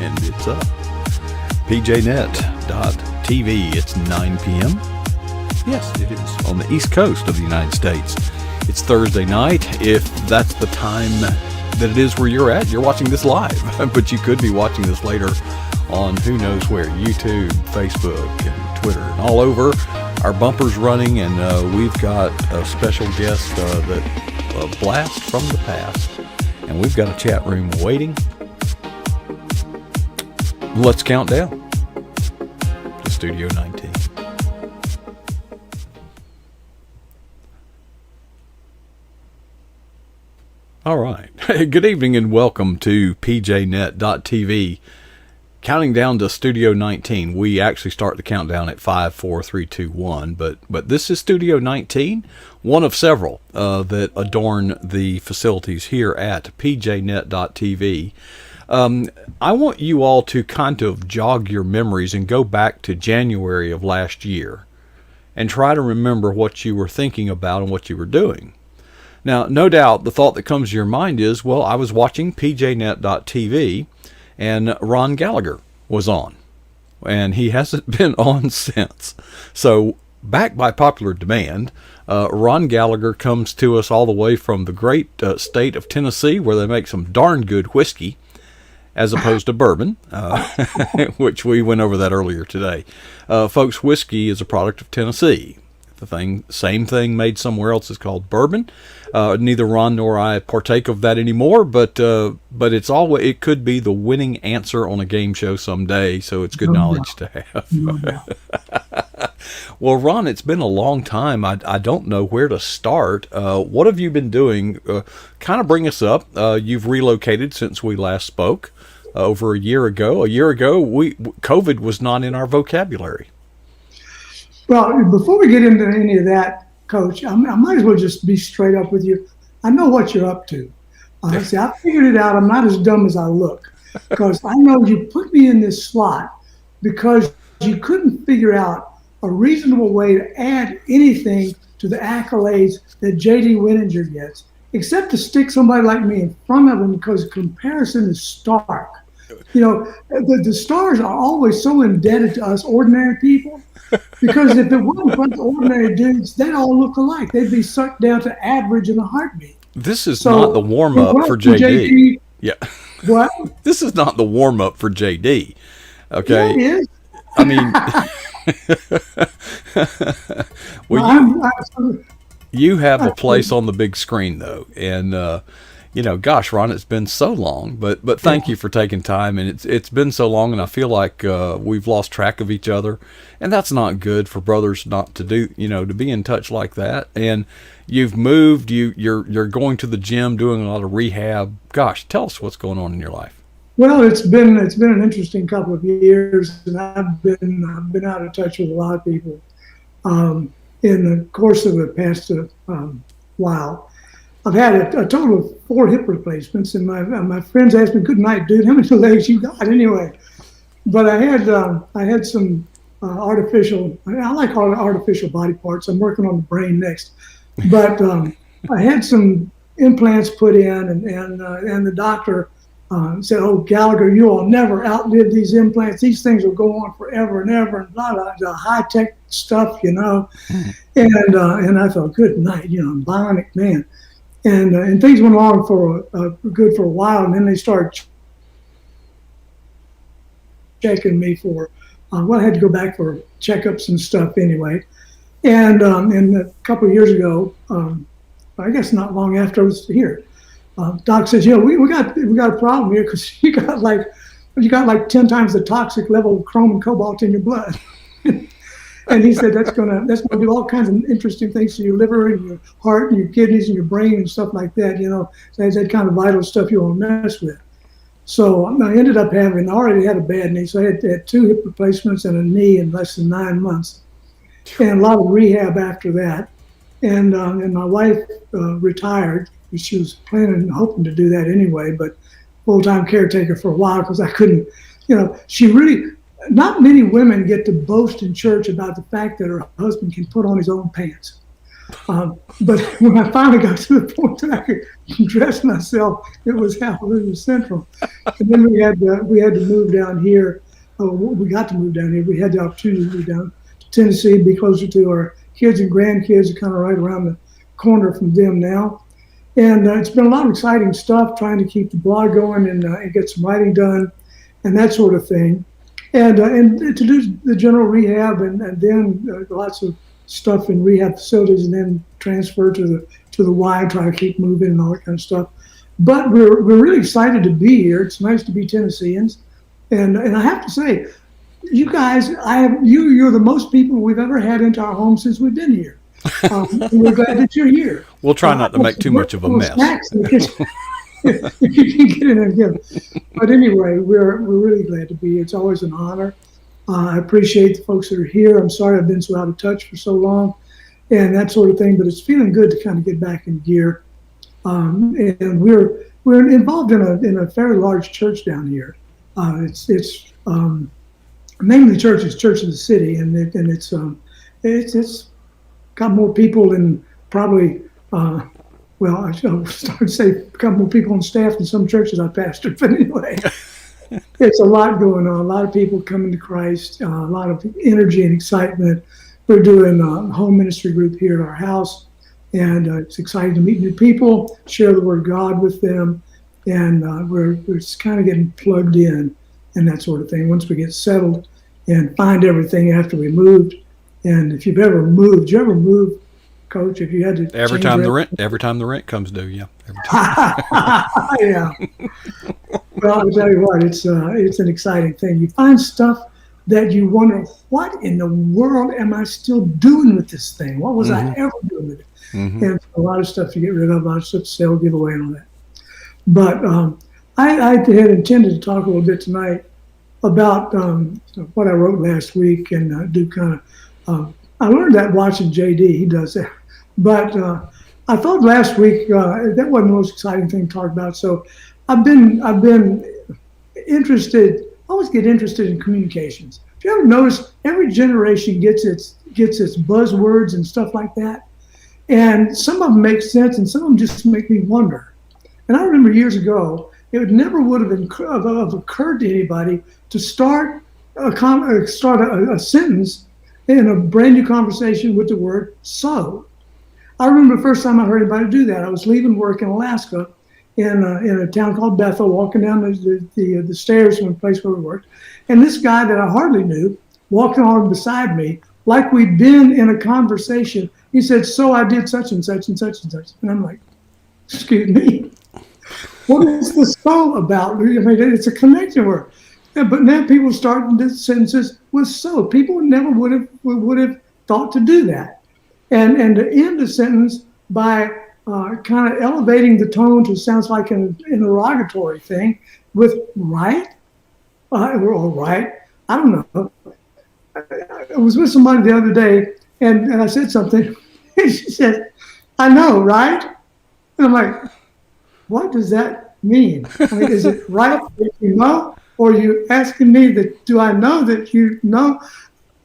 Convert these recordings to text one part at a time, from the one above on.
and it's up. pjnet.tv. It's 9 p.m. Yes, it is on the East Coast of the United States. It's Thursday night. If that's the time that it is where you're at, you're watching this live. But you could be watching this later on who knows where, YouTube, Facebook, and Twitter, and all over. Our bumper's running, and we've got a special guest a blast from the past. And we've got a chat room waiting. Let's count down to Studio 19. All right. Good evening and welcome to pjnet.tv. Counting down to Studio 19. We actually start the countdown at 5, 4, 3, 2, 1, but this is Studio 19, one of several that adorn the facilities here at pjnet.tv. I want you all to kind of jog your memories and go back to January of last year and try to remember what you were thinking about and what you were doing. Now, no doubt the thought that comes to your mind is, well, I was watching pjnet.tv and Ron Gallagher was on, and he hasn't been on since. So, back by popular demand, Ron Gallagher comes to us all the way from the great state of Tennessee, where they make some darn good whiskey, as opposed to bourbon, which we went over that earlier today. Folks, whiskey is a product of Tennessee. Same thing made somewhere else is called bourbon. Neither Ron nor I partake of that anymore, but it could be the winning answer on a game show someday. So it's good knowledge to have. Well, Ron, it's been a long time. I don't know where to start. What have you been doing? Kind of bring us up. You've relocated since we last spoke over a year ago. COVID was not in our vocabulary. Well, before we get into any of that, Coach, I might as well just be straight up with you. I know what you're up to. See, I figured it out. I'm not as dumb as I look, because I know you put me in this slot because you couldn't figure out a reasonable way to add anything to the accolades that J.D. Winninger gets, except to stick somebody like me in front of him, because comparison is stark. You know, the stars are always so indebted to us ordinary people, because if it wasn't for the ordinary dudes, they'd all look alike. They'd be sucked down to average in a heartbeat. This is not the warm-up for JD. Yeah. What? This is not the warm-up for JD. Okay. Yeah, it is. I mean, you have a place on the big screen, though, and gosh, Ron, it's been so long, but thank you for taking time, and it's been so long, and I feel like we've lost track of each other, and that's not good for brothers not to do, to be in touch like that. And you've moved, you're going to the gym, doing a lot of rehab. Gosh, tell us what's going on in your life. Well, it's been an interesting couple of years, and I've been out of touch with a lot of people in the course of the past while. I've had a total of 4 hip replacements, and my friends asked me, "Good night, dude. How many legs you got anyway?" But I had some artificial. I like artificial body parts. I'm working on the brain next, but I had some implants put in, and the doctor said, "Oh, Gallagher, you will never outlive these implants. These things will go on forever and ever, and blah blah, the high tech stuff, And I thought, good night, I'm a bionic man. And things went along for a while, and then they started checking me for, I had to go back for checkups and stuff anyway. And a couple of years ago, I guess not long after I was here, Doc says, we got a problem here, because you got like 10 times the toxic level of chrome and cobalt in your blood. And he said that's gonna do all kinds of interesting things to your liver and your heart and your kidneys and your brain and stuff like that. So that's that kind of vital stuff you want to mess with. So I ended up I already had a bad knee, so I had 2 hip replacements and a knee in less than 9 months, and a lot of rehab after that. And my wife retired. She was planning and hoping to do that anyway, but full-time caretaker for a while, because I couldn't. She really. Not many women get to boast in church about the fact that her husband can put on his own pants. But when I finally got to the point that I could dress myself, it was Hallelujah Central. And then we had to move down here. We got to move down here. We had the opportunity to move down to Tennessee, be closer to our kids and grandkids, are kind of right around the corner from them now. And it's been a lot of exciting stuff, trying to keep the blog going and get some writing done and that sort of thing. And to do the general rehab and then lots of stuff in rehab facilities, and then transfer to the Y, try to keep moving and all that kind of stuff. But we're really excited to be here. It's nice to be Tennesseans. And I have to say, you guys, you're the most people we've ever had into our home since we've been here. We're glad that you're here. We'll try not to make too much of a mess. If you can get in and get them. But anyway, we're really glad to be here. It's always an honor. I appreciate the folks that are here. I'm sorry I've been so out of touch for so long and that sort of thing, but it's feeling good to kind of get back in gear. And we're involved in a fairly large church down here. It's name of the church is Church of the City, and it's got more people than probably I should start to say got more people on staff than some churches I pastored. But anyway, it's a lot going on. A lot of people coming to Christ. A lot of energy and excitement. We're doing a home ministry group here at our house, and it's exciting to meet new people, share the Word of God with them, and we're just kind of getting plugged in and that sort of thing. Once we get settled and find everything after we moved, and if you've ever moved, did you ever move, Coach? If you had to every time the rent comes due, yeah, every time. Yeah. Well, I'll tell you what, it's an exciting thing. You find stuff that you wonder, what in the world am I still doing with this thing? What was I ever doing with it? And a lot of stuff to get rid of, a lot of stuff to sell, give away, and all that. But I had intended to talk a little bit tonight about what I wrote last week and do kind of. I learned that watching JD. He does that. But I thought last week that wasn't the most exciting thing to talk about. So I've been interested. I always get interested in communications. If you ever notice, every generation gets its buzzwords and stuff like that, and some of them make sense, and some of them just make me wonder. And I remember years ago, it never would have occurred to anybody to start a sentence in a brand new conversation with the word "so." I remember the first time I heard anybody do that. I was leaving work in Alaska, in a town called Bethel, walking down the stairs from the place where we worked, and this guy that I hardly knew walked along beside me like we'd been in a conversation. He said, "So I did such and such and such and such," and I'm like, "Excuse me, what is the so about?" I mean, it's a connection word. Yeah, but now people start sentences with "so." People never would have thought to do that, and to end a sentence by kind of elevating the tone to sounds like an interrogatory thing with "right" or "right." I don't know. I was with somebody the other day, and I said something, and she said, "I know, right?" And I'm like, what does that mean? I mean, is it right that you know? Or are you asking me that, do I know that you know?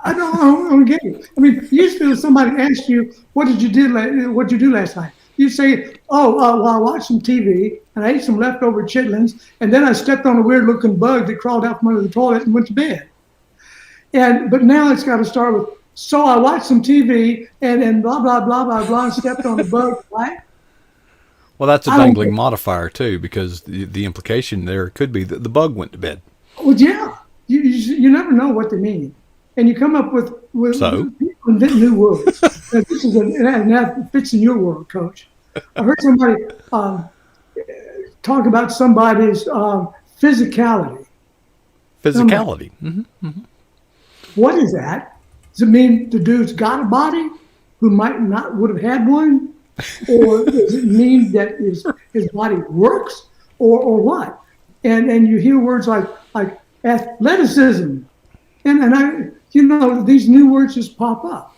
I don't get it. I mean, usually if somebody asks you, what did you do last night? You say, well, I watched some TV and I ate some leftover chitlins, and then I stepped on a weird looking bug that crawled out from under the toilet and went to bed. But now it's got to start with, so I watched some TV and blah, blah, blah, blah, blah, and stepped on the bug, right? Well, that's a dangling modifier, too, because the implication there could be that the bug went to bed. Well, yeah. You never know what they mean. And you come up with people invent new words. Now, that fits in your world, Coach. I heard somebody talk about somebody's physicality. Physicality. What is that? Does it mean the dude's got a body who would have had one? Or does it mean that his body works, or what? And you hear words like athleticism, and these new words just pop up.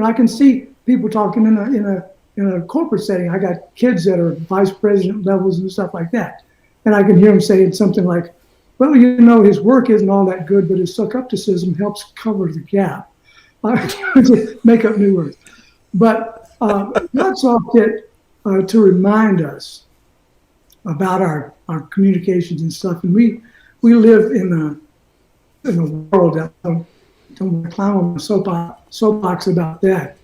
I can see people talking in a corporate setting. I got kids that are vice president levels and stuff like that, and I can hear them saying something like, "Well, his work isn't all that good, but his succupticism helps cover the gap." Make up new words. But God saw fit to remind us about our communications and stuff. And we live in a world that don't clown on the soapbox about that.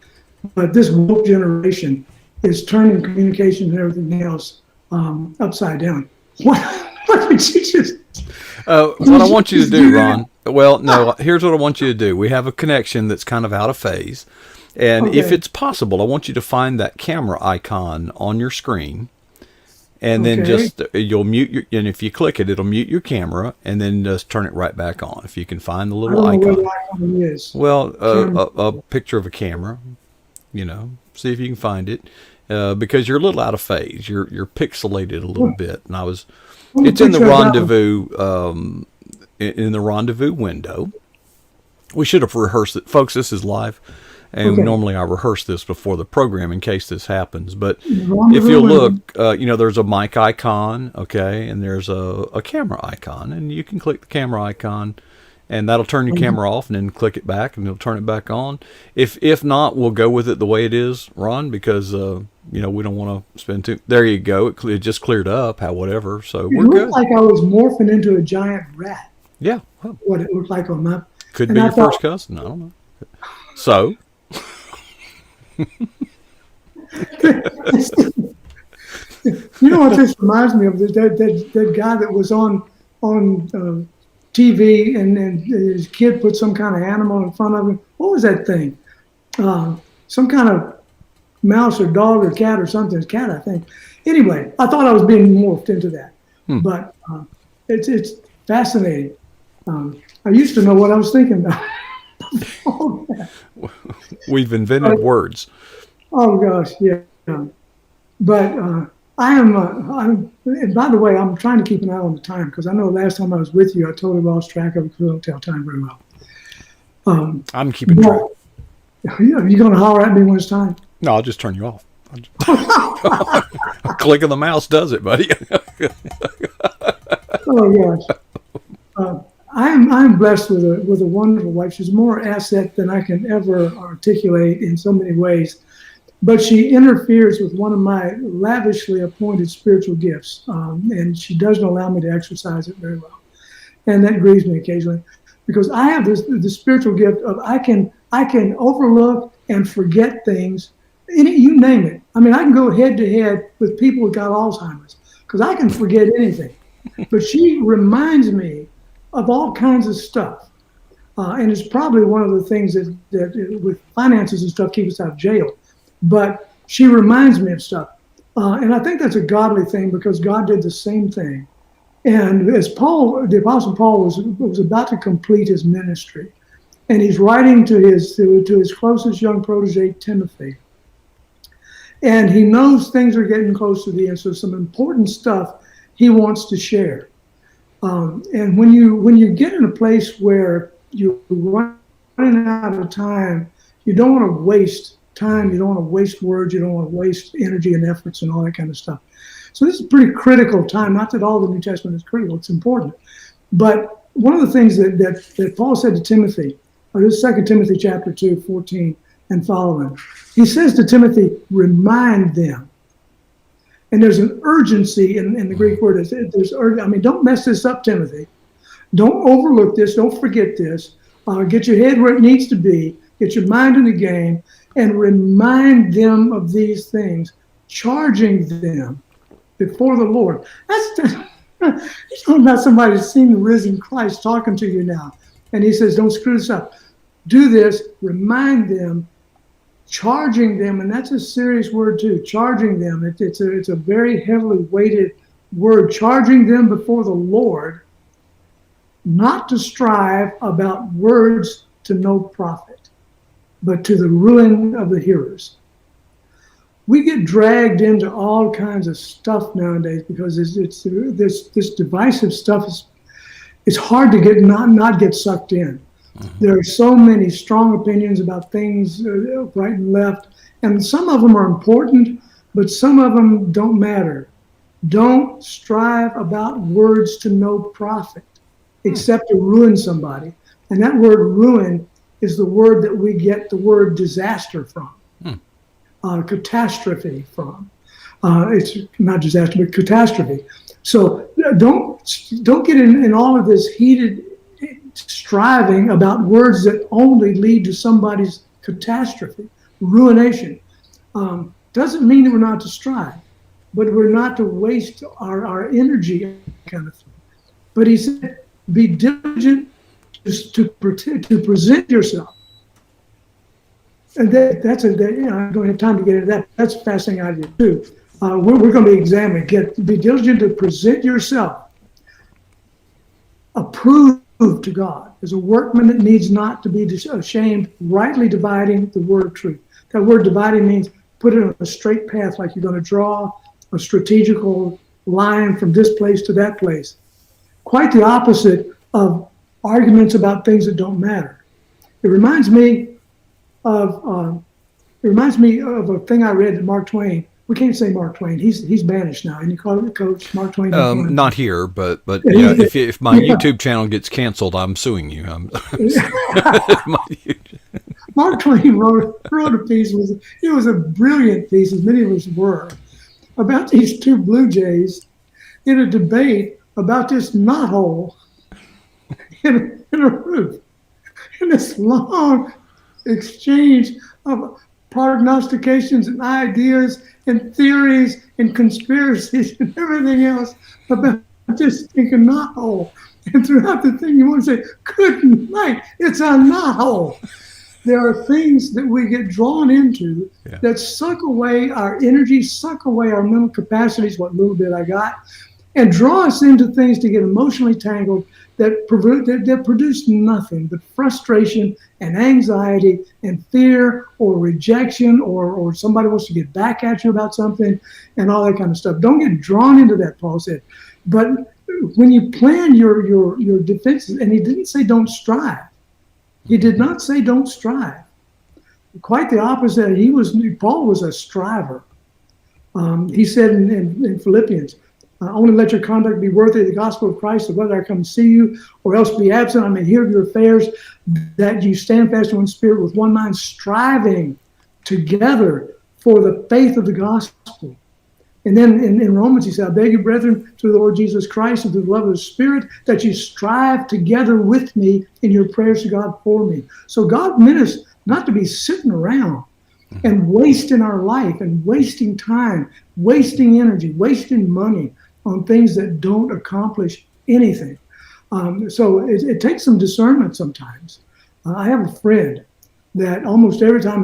But this woke generation is turning communication and everything else upside down. What did you just? What I want you to do, Ron. Well, no. Here's what I want you to do. We have a connection that's kind of out of phase, and Okay. if it's possible, I want you to find that camera icon on your screen, and then Okay. just you'll mute your. And if you click it, it'll mute your camera, and then just turn it right back on. If you can find the I little don't know where icon. the icon is. Well, Camera. a picture of a camera. See if you can find it, because you're a little out of phase. You're pixelated a little bit, and I was. It's in the rendezvous, in the rendezvous window. We should have rehearsed it, folks. This is live, and Okay. normally I rehearse this before the program in case this happens. But Rendezvous if you window. look, there's a mic icon, okay, and there's a camera icon, and you can click the camera icon, and that'll turn your camera off, and then click it back, and it'll turn it back on. If not, we'll go with it the way it is, Ron, because we don't want to spend too. There you go. It just cleared up. Whatever. So It we're looked good. like I was morphing into a giant rat. Yeah. Well, What it looked like on my. could And be I your thought- first cousin. I don't know. So You know what this reminds me of? That guy that was on TV and his kid put some kind of animal in front of him. What was that thing? Some kind of mouse or dog or cat or something. It's cat, I think. Anyway, I thought I was being morphed into that, but it's fascinating. I used to know what I was thinking about. Oh, we've invented words. oh gosh, yeah. But I am. And by the way, I'm trying to keep an eye on the time because I know last time I was with you, I totally lost track of it because I don't tell time very well. I'm keeping track. You're going to holler at me when it's time. No, I'll just turn you off. A click of the mouse does it, buddy. Oh gosh. I'm blessed with a wonderful wife. She's more asset than I can ever articulate in so many ways. But she interferes with one of my lavishly appointed spiritual gifts, and she doesn't allow me to exercise it very well, and that grieves me occasionally because I have the spiritual gift of I can overlook and forget things, you name it. I mean, I can go head to head with people who got Alzheimer's because I can forget anything, but she reminds me of all kinds of stuff, and it's probably one of the things that with finances and stuff keep us out of jail. But she reminds me of stuff. And I think that's a godly thing because God did the same thing. And as the Apostle Paul was about to complete his ministry, and he's writing to his closest young protege, Timothy. And he knows things are getting close to the end, so some important stuff he wants to share. And when you get in a place where you're running out of time, you don't want to waste time, you don't want to waste words, you don't want to waste energy and efforts and all that kind of stuff. So this is a pretty critical time. Not that all the New Testament is critical, it's important. But one of the things that Paul said to Timothy, this is 2 Timothy chapter 2, 14 and following. He says to Timothy, remind them. And there's an urgency in the Greek word. Don't mess this up, Timothy. Don't overlook this. Don't forget this. Get your head where it needs to be. Get your mind in the game. And remind them of these things, charging them before the Lord. You're talking about somebody who's seen the risen Christ talking to you now. And he says, don't screw this up. Do this, remind them, charging them, and that's a serious word too, charging them. It's a very heavily weighted word, charging them before the Lord, not to strive about words to no profit, but to the ruin of the hearers. We get dragged into all kinds of stuff nowadays because this divisive stuff it's hard to not get sucked in. Mm-hmm. There are so many strong opinions about things right and left, and some of them are important, but some of them don't matter. Don't strive about words to no profit, except to ruin somebody. And that word ruin is the word that we get the word disaster from. catastrophe from. It's not disaster, but catastrophe. So don't get in all of this heated striving about words that only lead to somebody's catastrophe, ruination. Doesn't mean that we're not to strive, but we're not to waste our energy, kind of thing. But he said, be diligent to present yourself. And I don't have time to get into that. That's a fascinating idea too. We're going to be examining. Be diligent to present yourself approved to God as a workman that needs not to be ashamed, rightly dividing the word of truth. That word dividing means put it on a straight path, like you're going to draw a strategical line from this place to that place. Quite the opposite of arguments about things that don't matter. It reminds me of a thing I read that Mark Twain. We can't say Mark Twain. He's banished now. And you call it Coach Mark Twain. Not here, but yeah. If my YouTube channel gets canceled, I'm suing you. Mark Twain wrote a piece. It was a brilliant piece, as many of us were, about these two blue jays in a debate about this knothole in a roof. In this long exchange of prognostications and ideas and theories and conspiracies and everything else about this stinking knothole. And throughout the thing, you want to say, good night, it's a knothole. There are things that we get drawn into that suck away our energy, suck away our mental capacities, what little bit I got, and draw us into things to get emotionally tangled that produce nothing but frustration and anxiety and fear or rejection or somebody wants to get back at you about something and all that kind of stuff. Don't get drawn into that, Paul said. But when you plan your defenses, and he didn't say don't strive. He did not say don't strive. Quite the opposite. Paul was a striver. He said in Philippians, only let your conduct be worthy of the gospel of Christ, of whether I come and see you or else be absent, I may hear of your affairs, that you stand fast in one spirit with one mind, striving together for the faith of the gospel. And then in Romans, he said, I beg you, brethren, through the Lord Jesus Christ and through the love of the Spirit, that you strive together with me in your prayers to God for me. So God meant us not to be sitting around and wasting our life and wasting time, wasting energy, wasting money on things that don't accomplish anything. So it takes some discernment sometimes. I have a friend that almost every time